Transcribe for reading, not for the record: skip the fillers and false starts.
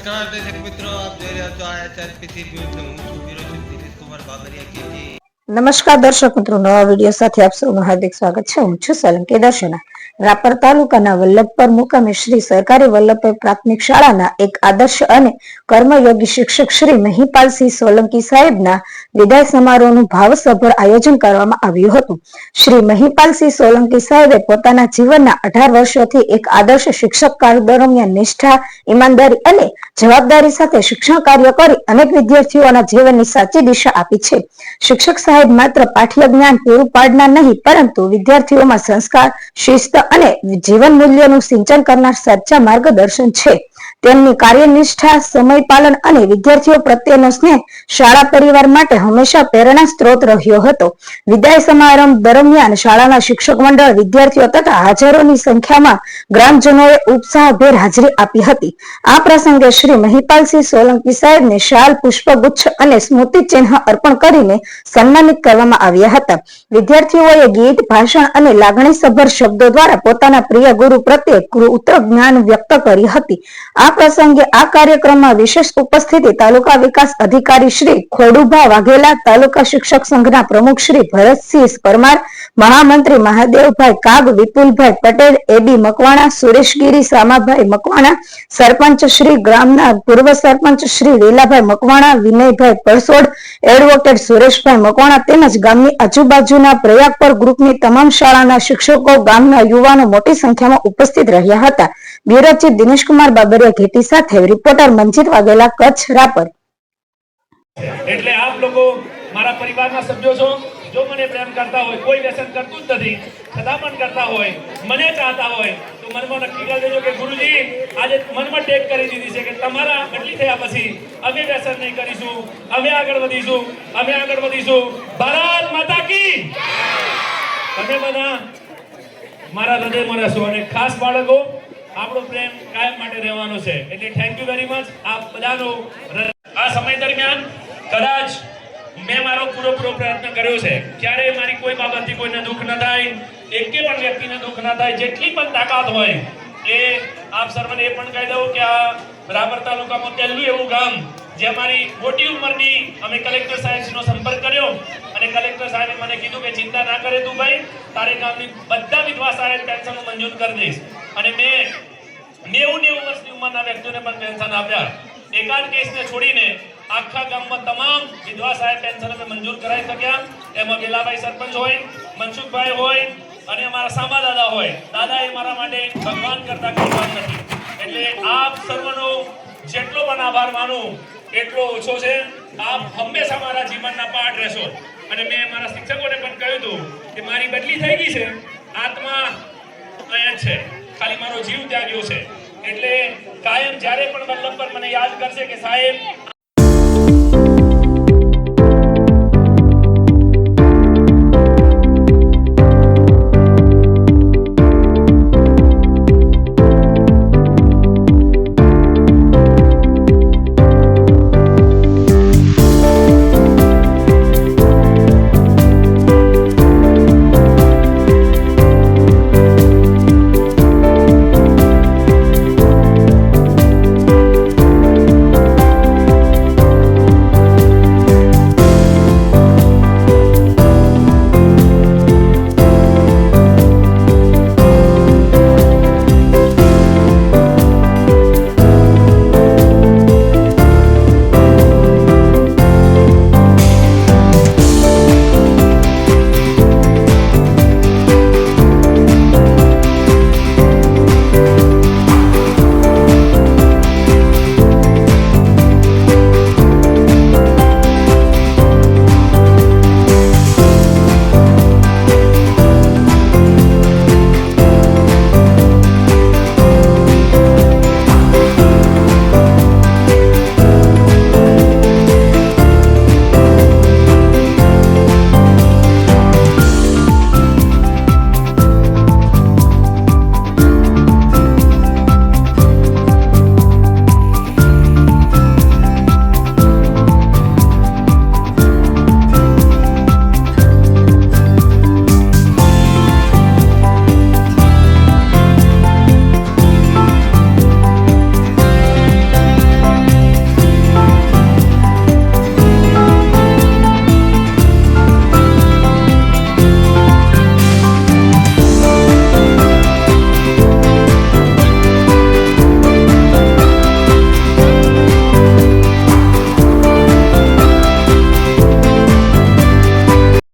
નમસ્કાર દર્શક મિત્રો, આપ જોઈ રહ્યા છો આઈએસઆરપીસી ન્યૂઝ. હું છું વિરોચન દિનેશ કુમાર બાબરિયા કેજી. નમસ્કાર દર્શક મિત્રો, નવા વિડીયો સાથે આપ સૌનું હાર્દિક સ્વાગત છે. હું છું સોલંકી દર્શના. રાપર તાલુકાના વલ્લભપર મુકામે શ્રી સરકારી વલ્લભભાઈ પ્રાથમિક શાળાના એક આદર્શ અને કર્મયોગી શિક્ષક શ્રી મહિપાલસિંહ સોલંકી સાહેબના વિદાય સમારોહનું ભાવસભર આયોજન કરવામાં આવ્યું હતું. શ્રી મહિપાલસિંહ સોલંકી સાહેબે પોતાના જીવનના 18 વર્ષોથી એક આદર્શ શિક્ષક કાર્ય દરમિયાન નિષ્ઠા, ઈમાનદારી અને જવાબદારી સાથે શિક્ષણ કાર્ય કરી અનેક વિદ્યાર્થીઓના જીવનની સાચી દિશા આપી છે. શિક્ષક સાહેબ માત્ર પાઠ્ય જ્ઞાન પૂરું પાડનાર નહીં, પરંતુ વિદ્યાર્થીઓમાં સંસ્કાર, શિસ્ત અને જીવન મૂલ્યોનું સિંચન કરનાર સાચા માર્ગદર્શન છે. તેમની કાર્યનિષ્ઠા, સમય પાલન અને વિદ્યાર્થીઓ પ્રત્યેનો સ્નેહ શાળા પરિવાર માટે હંમેશા પ્રેરણા સ્ત્રોત રહ્યો હતો. વિદાય સમારંભ દરમિયાન શાળાના શિક્ષક મંડળ, વિદ્યાર્થીઓ તથા હાજરોની સંખ્યામાં ગ્રામજનોએ ઉત્સાહભેર હાજરી આપી હતી. આ પ્રસંગે શ્રી મહિપાલસિંહ સોલંકી સાહેબને શાલ, પુષ્પગુચ્છ અને સ્મૃતિ ચિહ્ન અર્પણ કરીને સન્માનિત કરવામાં આવ્યા હતા. વિદ્યાર્થીઓએ ગીત, ભાષણ અને લાગણીસભર શબ્દો દ્વારા પોતાના પ્રિય ગુરુ પ્રત્યે કૃતજ્ઞતા વ્યક્ત કરી હતી. આ પ્રસંગે આ કાર્યક્રમમાં વિશેષ ઉપસ્થિતિ તાલુકા વિકાસ અધિકારી શ્રી ખોડુભા વાઘેલા, તાલુકા શિક્ષક સંઘના પ્રમુખ શ્રી ભરતસિંહ પરમાર, મહામંત્રી મહાદેવભાઈ કાગ, વિપુલભાઈ પટેલ, એબી મકવાણા, સુરેશગીરી સામાભાઈ મકવાણા, સરપંચ શ્રી ગ્રામના પૂર્વ સરપંચ શ્રી લીલાભાઈ મકવાણા, વિનયભાઈ પરસોડ, એડવોકેટ સુરેશભાઈ મકવાણા તેમજ ગામની આજુબાજુના પ્રયાગપર ગ્રુપની તમામ શાળાના શિક્ષકો, ગામના યુવાનો મોટી સંખ્યામાં ઉપસ્થિત રહ્યા હતા. બ્યુરો ચીફ દિનેશ કુમાર બાબરિયા ઘેટી સાથે રિપોર્ટર મંજીત વાઘેલા, કચ્છ, રાપર. એટલે આપ લોકો મારા પરિવારના સભ્યો છો. જો મને પ્રેમ કરતા હોય, કોઈ વ્યસન કરતું જ નથી, છતાં પણ કરતા હોય, મને ચાહતા હોય, તો મનમાં નક્કી કરી દેજો કે ગુરુજી આજે મનમાં ટેક કરી દીધી છે કે તમારા આટલી થયા પછી અમે વ્યસન નહીં કરીશું, અમે આગળ વધીશું, અમે આગળ વધીશું. ભારત માતા કી. તમે બધા મારા હૃદયમાં રહેશો અને ખાસ બાળકો, આપણો પ્રેમ કાયમ માટે રહેવાનો છે. એટલે થેન્ક યુ વેરી મચ. આપ બધાનો આ સમય દરમિયાન કદાચ મેં મારો પૂરો પ્રયત્ન કર્યો છે. ક્યારે મારી કોઈ બાબતથી કોઈને દુઃખ ન થાય, એકે પણ વ્યક્તિને દુઃખ ન થાય, જેટલી પણ તાકાત હોય એ આપ સર્વને એ પણ કહી દઉં કે આ રાપર તાલુકામાં પહેલું એવું ગામ જે અમારી મોટી ઉંમરની અમે કલેક્ટર સાહેબનો સંપર્ક કર્યો અને કલેક્ટર સાહેબે મને કીધું કે ચિંતા ના કરે તું ભાઈ, તારે ગામની બધા વિધવા સહાય પેન્શન મંજૂર કરી દઈશ. અને મેં 90 વર્ષની ઉંમરના વ્યક્તિઓને પણ પેન્શન આપ્યા. એકાદ કેસને છોડીને આખા ગામમાં તમામ વિધવા સહાય પેન્શન અમે મંજૂર કરાવી શક્યા. એમાં વેલાભાઈ સરપંચ હોય, મનસુખભાઈ હોય અને અમારા સામા દાદા હોય. દાદા એ મારા માટે ભગવાન કરતા ભગવાન નથી. એટલે આપ સર્વનો જેટલો પણ આભાર માનું એટલો ઓછો છે. આપ હંમેશા મારા જીવનના પાઠ રહેશો. અને મેં મારા શિક્ષકોને પણ કહ્યું હતું કે મારી બદલી થઈ ગઈ છે, આત્મા અહીંયા છે, ખાલી મારો જીવ ત્યાં ગયો છે. એટલે કાયમ જ્યારે પણ વલ્લભ પર મને યાદ કરશે કે સાહેબ